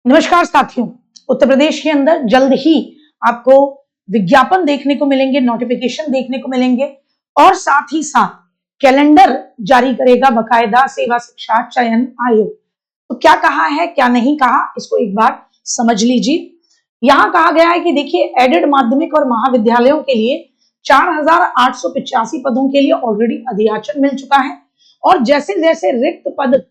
नमस्कार साथियों, उत्तर प्रदेश के अंदर जल्द ही आपको विज्ञापन देखने को मिलेंगे, नोटिफिकेशन देखने को मिलेंगे और साथ ही साथ कैलेंडर जारी करेगा बाकायदा सेवा शिक्षा चयन आयोग। तो क्या कहा है, क्या नहीं कहा, इसको एक बार समझ लीजिए। यहां कहा गया है कि देखिए, एडेड माध्यमिक और महाविद्यालयों के लिए 4,885 पदों के लिए ऑलरेडी अधियाचन मिल चुका है और जैसे जैसे रिक्त पद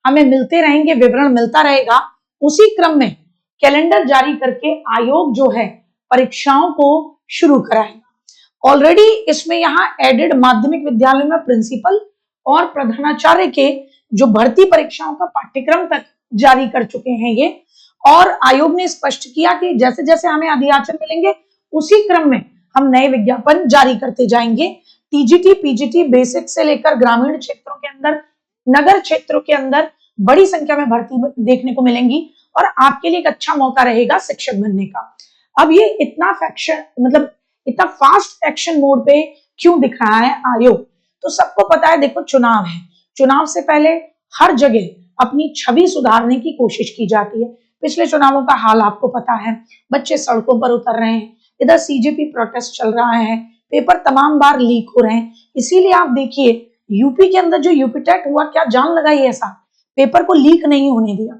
हमें मिलते रहेंगे, विवरण मिलता रहेगा, उसी क्रम में कैलेंडर जारी करके आयोग जो है परीक्षाओं को शुरू कराएगा। ऑलरेडी इसमें यहाँ एडेड माध्यमिक विद्यालय में प्रिंसिपल और प्रधानाचार्य के जो भर्ती परीक्षाओं का पाठ्यक्रम तक जारी कर चुके हैं ये, और आयोग ने स्पष्ट किया कि जैसे जैसे हमें अधियाचन मिलेंगे उसी क्रम में हम नए विज्ञापन जारी करते जाएंगे। टीजीटी, पीजीटी, बेसिक से लेकर ग्रामीण क्षेत्रों के अंदर, नगर क्षेत्रों के अंदर बड़ी संख्या में भर्ती देखने को मिलेंगी और आपके लिए एक अच्छा मौका रहेगा शिक्षक बनने का। अब ये इतना इतना फास्ट एक्शन मोड पे क्यों दिख रहा है आयोग? तो सबको पता है, देखो चुनाव है, चुनाव से पहले हर जगह अपनी छवि सुधारने की कोशिश की जाती है। पिछले चुनावों का हाल आपको पता है, बच्चे सड़कों पर उतर रहे हैं, इधर सीजेपी प्रोटेस्ट चल रहा है, पेपर तमाम बार लीक हो रहे हैं। इसीलिए आप देखिए यूपी के अंदर जो यूपी टेट हुआ, क्या जान लगाई ऐसा, पेपर को लीक नहीं होने दिया,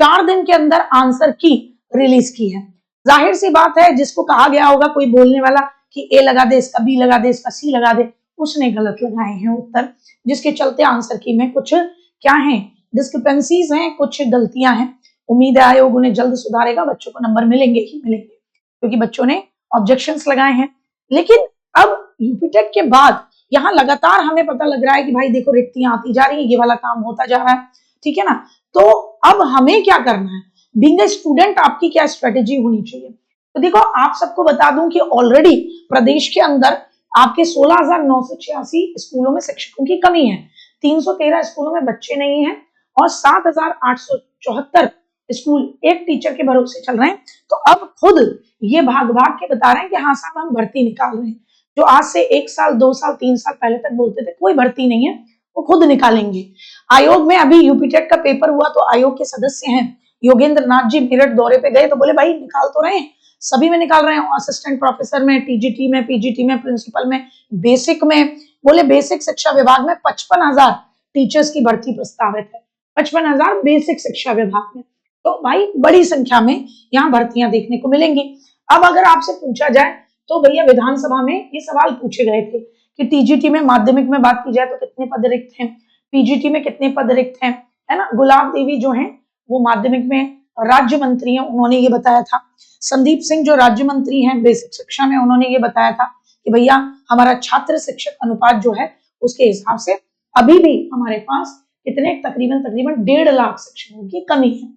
4 दिन के अंदर आंसर की रिलीज की है। जाहिर सी बात है, जिसको कहा गया होगा कोई बोलने वाला कि ए लगा दे, इसका बी लगा दे, इसका सी लगा दे, उसने गलत लगाए हैं उत्तर, जिसके चलते आंसर की में कुछ क्या है, डिस्क्रिपेंसीज हैं, कुछ गलतियां हैं। उम्मीद है आयोग उन्हें जल्द सुधारेगा, बच्चों को नंबर मिलेंगे ही मिलेंगे, क्योंकि बच्चों ने ऑब्जेक्शंस लगाए हैं। लेकिन अब यूपी टेट के बाद यहाँ लगातार हमें पता लग रहा है कि भाई देखो रिक्तियां आती जा रही है, ये वाला काम होता जा रहा है, ठीक है ना। तो अब हमें क्या करना है, बीइंग अ स्टूडेंट आपकी क्या स्ट्रेटेजी होनी चाहिए? तो देखो, आप सबको बता दूं कि ऑलरेडी प्रदेश के अंदर आपके 16,986 स्कूलों में शिक्षकों की कमी है, 313 स्कूलों में बच्चे नहीं हैं और 7,874 स्कूल एक टीचर के भरोसे चल रहे हैं। तो अब खुद ये भाग भाग के बता रहे हैं कि हाँ साहब हम भर्ती निकाल रहे हैं। जो आज से 1 साल 2 साल 3 साल पहले तक बोलते थे कोई भर्ती नहीं है, वो खुद निकालेंगे। आयोग में अभी यूपी टेट का पेपर हुआ तो आयोग के सदस्य हैं योगेंद्र नाथ जी मेरठ दौरे पे गए, तो बोले भाई निकाल तो रहे हैं, सभी में निकाल रहे हैं, असिस्टेंट प्रोफेसर में, टीजीटी में, पीजीटी में, प्रिंसिपल में, बेसिक में। बोले बेसिक शिक्षा विभाग में 55,000 टीचर्स की भर्ती प्रस्तावित है, 55,000 बेसिक शिक्षा विभाग में। तो भाई बड़ी संख्या में यहाँ भर्तियां देखने को मिलेंगी। अब अगर आपसे पूछा जाए तो भैया विधानसभा में ये सवाल पूछे गए थे कि टीजीटी में, माध्यमिक में बात की जाए तो कितने पद रिक्त हैं, पीजीटी में कितने पद रिक्त हैं, है ना। गुलाब देवी जो हैं वो माध्यमिक में राज्य मंत्री हैं, उन्होंने ये बताया था। संदीप सिंह जो राज्य मंत्री हैं बेसिक शिक्षा में, उन्होंने ये बताया था कि भैया हमारा छात्र शिक्षक अनुपात जो है उसके हिसाब से अभी भी हमारे पास कितने तकरीबन 1.5 लाख शिक्षकों की कमी है।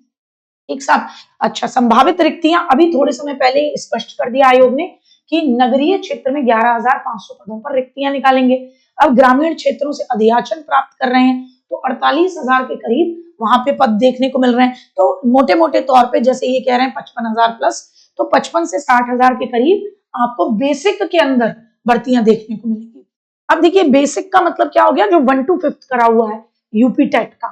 एक साथ अच्छा, संभावित रिक्तियां अभी थोड़े समय पहले ही स्पष्ट कर दिया आयोग ने कि नगरीय क्षेत्र में 11,500 पदों पर रिक्तियां निकालेंगे। अब ग्रामीण क्षेत्रों से अधियाचन प्राप्त कर रहे हैं तो 48,000 के करीब वहां पे पद देखने को मिल रहे हैं। तो मोटे मोटे तौर पे जैसे ये कह रहे हैं 55,000 प्लस, तो 55 से 60,000 के करीब आपको बेसिक के अंदर भर्तियां देखने को मिलेंगी। अब देखिए बेसिक का मतलब क्या हो गया, जो 1 to 5th करा हुआ है यूपी टेट का,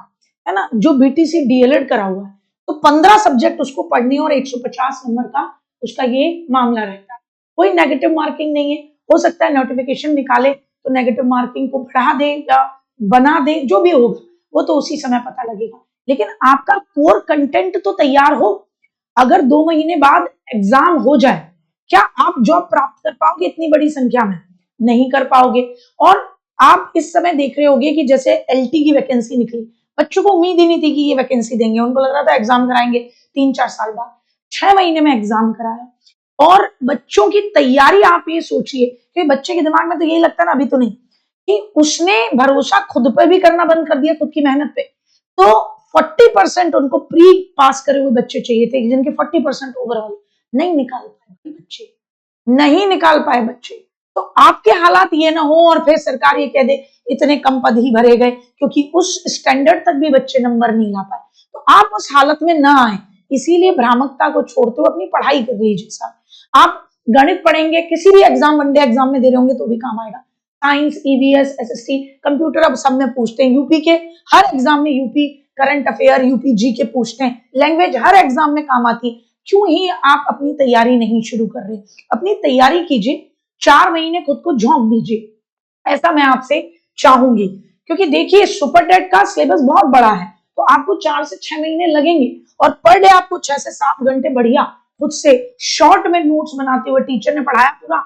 है ना, जो बीटीसी डीएलएड करा हुआ है, तो 15 सब्जेक्ट उसको पढ़ने और 150 नंबर का उसका ये मामला रहता है। कोई नेगेटिव मार्किंग नहीं है, हो सकता है नोटिफिकेशन निकाले तो नेगेटिव मार्किंग को बढ़ा दे या बना दे, जो भी होगा वो तो उसी समय पता लगेगा। लेकिन आपका कोर कंटेंट तो तैयार हो। अगर 2 महीने बाद एग्जाम हो जाए, क्या आप जॉब प्राप्त कर पाओगे इतनी बड़ी संख्या में? नहीं कर पाओगे। और आप इस समय देख रहे होंगे कि जैसे एलटी की वैकेंसी निकली, बच्चों को उम्मीद ही नहीं थी कि ये वैकेंसी देंगे, उनको लग रहा था एग्जाम कराएंगे 3-4 साल बाद, 6 महीने में एग्जाम कराया। और बच्चों की तैयारी आप ये सोचिए कि बच्चे के दिमाग में तो यही लगता है ना, अभी तो नहीं, कि उसने भरोसा खुद पर भी करना बंद कर दिया, खुद की मेहनत पे। तो 40% उनको प्री पास करे हुए बच्चे चाहिए थे, जिनके 40% ओवरऑल नहीं निकाल पाए बच्चे, नहीं निकाल पाए बच्चे। तो आपके हालात ये ना हो और फिर सरकार ये कह दे इतने कम पद ही भरे गए, क्योंकि उस स्टैंडर्ड तक भी बच्चे नंबर नहीं ला पाए। तो आप उस हालत में ना आए, इसीलिए भ्रामकता को छोड़ते हुए अपनी पढ़ाई कर लीजिए। साहब आप गणित पढ़ेंगे, किसी भी एग्जाम, वनडे एग्जाम में दे रहे होंगे तो भी काम आएगा। साइंस, ईवीएस, एसएसटी, कंप्यूटर अब सब में पूछते हैं। यूपी के हर एग्जाम में यूपी करंट अफेयर, यूपीजी के पूछते हैं, लैंग्वेज हर एग्जाम में काम आती है। क्यों ही आप अपनी तैयारी नहीं शुरू कर रहे? अपनी तैयारी कीजिए, 4 महीने खुद को झोंक दीजिए, ऐसा मैं आपसे चाहूंगी। क्योंकि देखिए सुपर टेट का सिलेबस बहुत बड़ा है, तो आपको 4 से 6 महीने लगेंगे और पर डे आपको 6 से 7 घंटे बढ़िया खुद से शॉर्ट में नोट्स बनाते हुए, टीचर ने पढ़ाया पूरा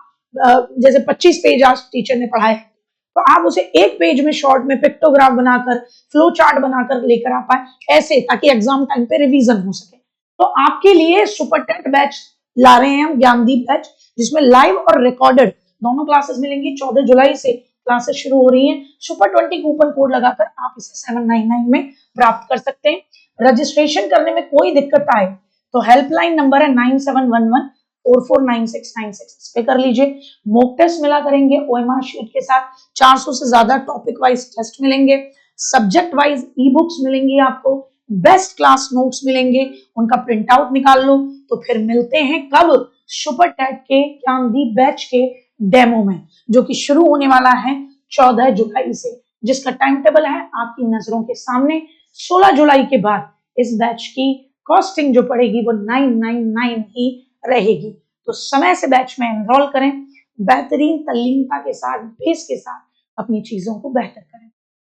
जैसे 25 पेज आज टीचर ने पढ़ाए, तो आप उसे एक पेज में शॉर्ट में पिक्टोग्राफ बनाकर, फ्लो चार्ट बनाकर लेकर आ पाए, ऐसे ताकि एग्जाम टाइम पे रिवीजन हो सके। तो आपके लिए सुपर टेट बैच ला रहे हैं हम, ज्ञानदीप बैच, जिसमें लाइव और रिकॉर्डेड दोनों क्लासेस मिलेंगी। 14 जुलाई से क्लासेस शुरू हो रही हैं। सुपर 20 कूपन कोड लगाकर आप इसे 799 में प्राप्त कर सकते हैं। रजिस्ट्रेशन करने में कोई दिक्कत आए तो हेल्पलाइन नंबर है 9711449696, इस पे कर लीजिए। मॉक टेस्ट मिला करेंगे ओएमआर शीट के साथ, 400 से ज्यादा टॉपिक वाइज टेस्ट मिलेंगे, सब्जेक्ट वाइज ई बुक्स मिलेंगी आपको, बेस्ट क्लास नोट्स मिलेंगे, उनका प्रिंट आउट निकाल लो। तो फिर मिलते हैं कब? सुपर टेट के ज्ञानदीप बैच के डेमो में, जो कि शुरू होने वाला है 14 जुलाई से, जिसका टाइम टेबल है आपकी नजरों के सामने। 16 जुलाई के बाद इस बैच की कॉस्टिंग जो पड़ेगी वो 999 ही रहेगी। तो समय से बैच में एनरोल करें, बेहतरीन तल्लीनता के साथ, बेस के साथ अपनी चीजों को बेहतर करें।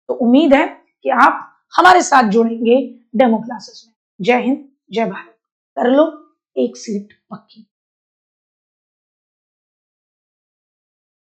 तो उम्मीद है कि आप हमारे साथ जुड़ेंगे डेमो क्लासेस में। जय हिंद, जय भारत। कर लो एक सीट पक्की।